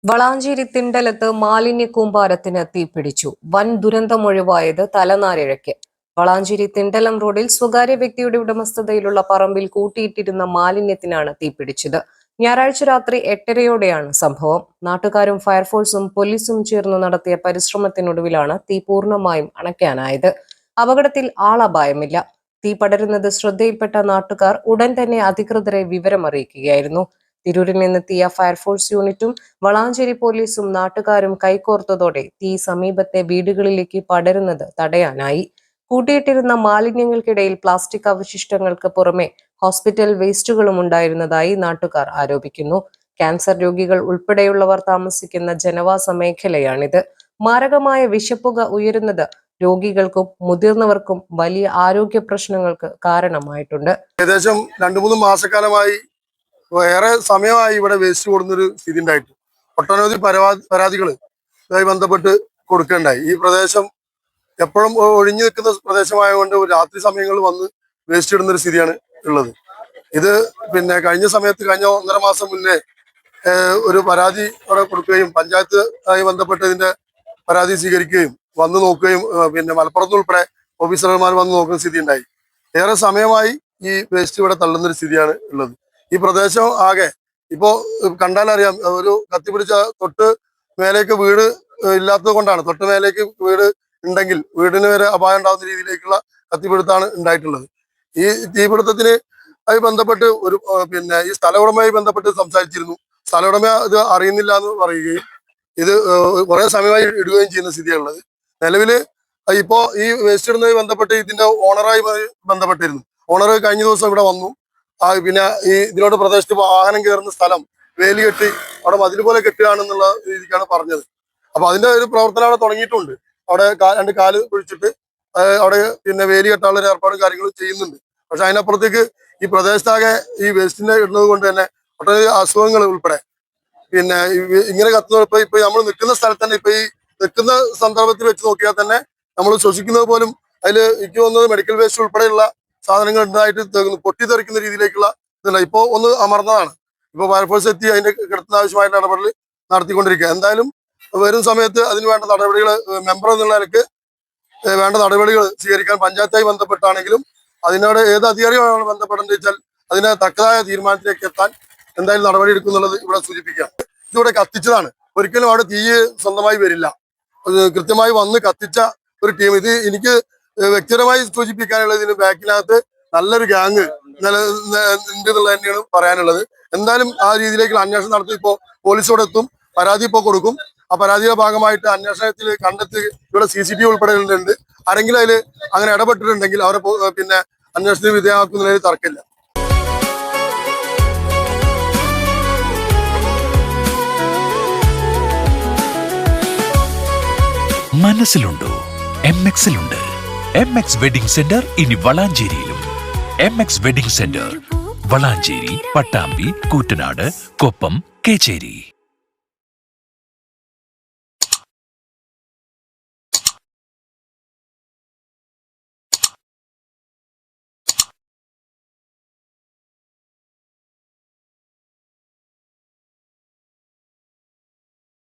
വളാഞ്ചേരി തിണ്ടലത്ത് മാലിന്യ കൂമ്പാരത്തിന് തീപിടിച്ചു. വൻ ദുരന്തമൊഴിവായത് തലനാരിഴയ്ക്ക്. വളാഞ്ചേരി തിണ്ടലം റോഡിൽ സ്വകാര്യ വ്യക്തിയുടെ ഉടമസ്ഥതയിലുള്ള പറമ്പിൽ കൂട്ടിയിട്ടിരുന്ന മാലിന്യത്തിനാണ് തീപിടിച്ചത്. ഞായറാഴ്ച രാത്രി 8:30യോടെയാണ് സംഭവം. നാട്ടുകാരും ഫയർഫോഴ്സും പോലീസും ചേർന്ന് നടത്തിയ പരിശ്രമത്തിനൊടുവിലാണ് തീ പൂർണ്ണമായും അണയ്ക്കാനായത്. അപകടത്തിൽ ആളപായമില്ല. തീ പടരുന്നത് ശ്രദ്ധയിൽപ്പെട്ട നാട്ടുകാർ ഉടൻ തന്നെ അധികൃതരെ വിവരമറിയിക്കുകയായിരുന്നു. തിരൂരിൽ നിന്നെത്തിയ ഫയർഫോഴ്സ് യൂണിറ്റും വളാഞ്ചേരി പോലീസും നാട്ടുകാരും കൈകോർത്തതോടെ തീ സമീപത്തെ വീടുകളിലേക്ക് പടരുന്നത് തടയാനായി. കൂട്ടിയിട്ടിരുന്ന മാലിന്യങ്ങൾക്കിടയിൽ പ്ലാസ്റ്റിക് അവശിഷ്ടങ്ങൾക്ക് പുറമെ ഹോസ്പിറ്റൽ വേസ്റ്റുകളും ഉണ്ടായിരുന്നതായി നാട്ടുകാർ ആരോപിക്കുന്നു. ക്യാൻസർ രോഗികൾ ഉൾപ്പെടെയുള്ളവർ താമസിക്കുന്ന ജനവാസ മേഖലയാണിത്. മാരകമായ വിഷപ്പുക ഉയരുന്നത് രോഗികൾക്കും മുതിർന്നവർക്കും വലിയ ആരോഗ്യ പ്രശ്നങ്ങൾക്ക് കാരണമായിട്ടുണ്ട്. ഏകദേശം 2-3 മാസക്കാലമായി ഏറെ സമയമായി ഇവിടെ വേസ്റ്റ് കൊടുക്കുന്നൊരു സ്ഥിതി ഉണ്ടായിട്ട് ഒട്ടനവധി പരാതികൾ ഇതുമായി ബന്ധപ്പെട്ട് കൊടുക്കേണ്ടായി. ഈ പ്രദേശം എപ്പോഴും ഒഴിഞ്ഞു നിൽക്കുന്ന പ്രദേശമായതുകൊണ്ട് രാത്രി സമയങ്ങളിൽ വന്ന് വേസ്റ്റ് ഇടുന്നൊരു സ്ഥിതിയാണ് ഉള്ളത്. ഇത് കഴിഞ്ഞ 1.5 മാസം മുന്നേ ഒരു പരാതി അവിടെ കൊടുക്കുകയും പഞ്ചായത്തുമായി ബന്ധപ്പെട്ട് ഇതിന്റെ പരാതി സ്വീകരിക്കുകയും വന്ന് നോക്കുകയും മലപ്പുറത്ത് ഉൾപ്പെടെ ഓഫീസർമാർ വന്ന് നോക്കുന്ന സ്ഥിതി ഉണ്ടായി. ഏറെ സമയമായി ഈ വേസ്റ്റ് ഇവിടെ തള്ളുന്നൊരു സ്ഥിതിയാണ് ഉള്ളത്. ഈ പ്രദേശം ആകെ ഇപ്പോ കണ്ടാലറിയാം, ഒരു കത്തിപ്പിടിച്ച തൊട്ട് മേലേക്ക് വീട് ഇല്ലാത്തത് കൊണ്ടാണ്. തൊട്ട് മേലേക്ക് വീട് ഉണ്ടെങ്കിൽ വീടിന് വരെ അപായം ഉണ്ടാകുന്ന രീതിയിലേക്കുള്ള കത്തിപ്പിടുത്താണ് ഉണ്ടായിട്ടുള്ളത്. ഈ തീപിടുത്തത്തിന് ആയി ബന്ധപ്പെട്ട് ഈ സ്ഥല ഉടമയുമായി ബന്ധപ്പെട്ട് സംസാരിച്ചിരുന്നു. സ്ഥല ഉടമ ഇത് അറിയുന്നില്ല എന്ന് പറയുകയും ഇത് കുറെ സമയമായി ഇടുകയും ചെയ്യുന്ന സ്ഥിതിയാണുള്ളത്. നിലവില് ഇപ്പോ ഈ വേസ്റ്റ് ഇടുന്നതുമായി ബന്ധപ്പെട്ട് ഇതിന്റെ ഓണറായി ബന്ധപ്പെട്ടിരുന്നു. ഓണർ കഴിഞ്ഞ ദിവസം ഇവിടെ വന്നു. ഈ ഇതിനോട് പ്രദേശത്ത് വാഹനം കയറുന്ന സ്ഥലം വേലി കെട്ടി അവിടെ മതിൽ പോലെ കെട്ടുകയാണെന്നുള്ള രീതിക്കാണ് പറഞ്ഞത്. അപ്പൊ അതിന്റെ ഒരു പ്രവർത്തനം അവിടെ തുടങ്ങിയിട്ടുണ്ട്. അവിടെ 2 കാല് കുഴിച്ചിട്ട് അവിടെ വേലി കെട്ടാനുള്ള ഏർപ്പാടും കാര്യങ്ങളും ചെയ്യുന്നുണ്ട്. പക്ഷെ അതിനപ്പുറത്തേക്ക് ഈ പ്രദേശത്താകെ ഈ വേസ്റ്റിനെ ഇടുന്നത് കൊണ്ട് തന്നെ ഒട്ടനവധി അസുഖങ്ങൾ ഉൾപ്പെടെ ഇങ്ങനെ കത്തുന്ന ഇപ്പൊ നമ്മൾ നിൽക്കുന്ന സ്ഥലത്ത് തന്നെ ഈ നിൽക്കുന്ന സന്ദർഭത്തിൽ വെച്ച് നോക്കിയാൽ തന്നെ നമ്മൾ ശ്വസിക്കുന്നത് പോലും അതിൽ എനിക്ക് തോന്നുന്നത് മെഡിക്കൽ വേസ്റ്റ് ഉൾപ്പെടെയുള്ള സാധനങ്ങൾ ഉണ്ടായിട്ട് പൊട്ടിത്തെറിക്കുന്ന രീതിയിലേക്കുള്ള ഇതുണ്ട്. ഇപ്പോൾ ഒന്ന് അമർന്നതാണ്. ഇപ്പോൾ ഫയർഫോഴ്സ് എത്തി അതിന്റെ കിടത്തുന്ന ആവശ്യമായിട്ടുള്ള ഇടപെടൽ നടത്തിക്കൊണ്ടിരിക്കുക. എന്തായാലും വരും സമയത്ത് അതിന് വേണ്ട നടപടികൾ മെമ്പർ എന്നുള്ള നിലക്ക് വേണ്ട നടപടികൾ സ്വീകരിക്കാൻ പഞ്ചായത്തായി ബന്ധപ്പെട്ടാണെങ്കിലും അതിനോട് ഏത് അധികാരികളാണ് ബന്ധപ്പെടേണ്ടത് വെച്ചാൽ അതിന് തക്കതായ തീരുമാനത്തിലേക്ക് എത്താൻ എന്തായാലും നടപടി എടുക്കുന്നുള്ളത് ഇവിടെ സൂചിപ്പിക്കാം. ഇതിവിടെ കത്തിച്ചതാണ്. ഒരിക്കലും അവിടെ തീ സ്വന്തമായി വരില്ല. കൃത്യമായി വന്ന് കത്തിച്ച ഒരു ടീം. ഇത് എനിക്ക് വ്യക്തിപരമായി സൂചിപ്പിക്കാനുള്ളത് ഇതിന് ബാക്കിനകത്ത് നല്ലൊരു ഗ്യാങ് ഉണ്ട് എന്നുള്ളത് തന്നെയാണ് പറയാനുള്ളത്. എന്തായാലും ആ രീതിയിലേക്കുള്ള അന്വേഷണം നടത്തി ഇപ്പോൾ പോലീസോടെ എത്തും. പരാതി ഇപ്പോൾ കൊടുക്കും. ആ പരാതിയുടെ ഭാഗമായിട്ട് അന്വേഷണത്തിൽ കണ്ടെത്തി ഇവിടെ CCTV ഉൾപ്പെടെയുണ്ട്. ആരെങ്കിലും അതിൽ അങ്ങനെ ഇടപെട്ടിട്ടുണ്ടെങ്കിൽ അവരെ അന്വേഷണത്തിന് വിധേയമാക്കുന്നതിൽ തർക്കമില്ല. മനസ്സിലുണ്ടോ? MXലുണ്ട്. MX വെഡിംഗ് സെന്റർ ഇനി വളാഞ്ചേരിയിലും. MX wedding centre Valanchery, Pattambi, Koottanad, Koppam, Kecheri.